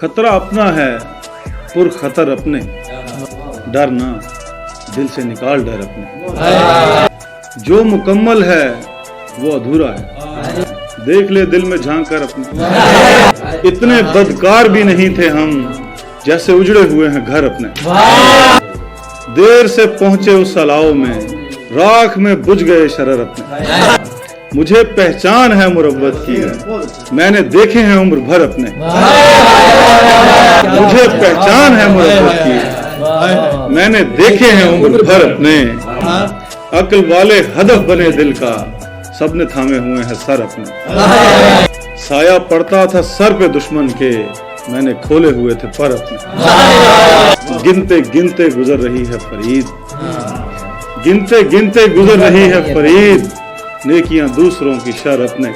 खतरा अपना है पुरखतर अपने, डर ना दिल से निकाल डर अपने। जो मुकम्मल है वो अधूरा है, देख ले दिल में झांक कर अपने। इतने बदकार भी नहीं थे हम जैसे उजड़े हुए हैं घर अपने। देर से पहुंचे उस अलाव में, राख में बुझ गए शरर अपने। मुझे पहचान है मुरब्बत की, मैंने देखे हैं उम्र भर अपने। मुझे पहचान है मुरब्बत की, मैंने देखे हैं उम्र भर अपने। अक्ल वाले हदफ बने दिल का, सबने थामे हुए हैं सर अपने। साया पड़ता था सर पे दुश्मन के, मैंने खोले हुए थे पर अपने। गिनते गिनते गुजर रही है फरीद, गिनते गिनते गुजर रही है फरीद, नेकियां दूसरों की शर अपने।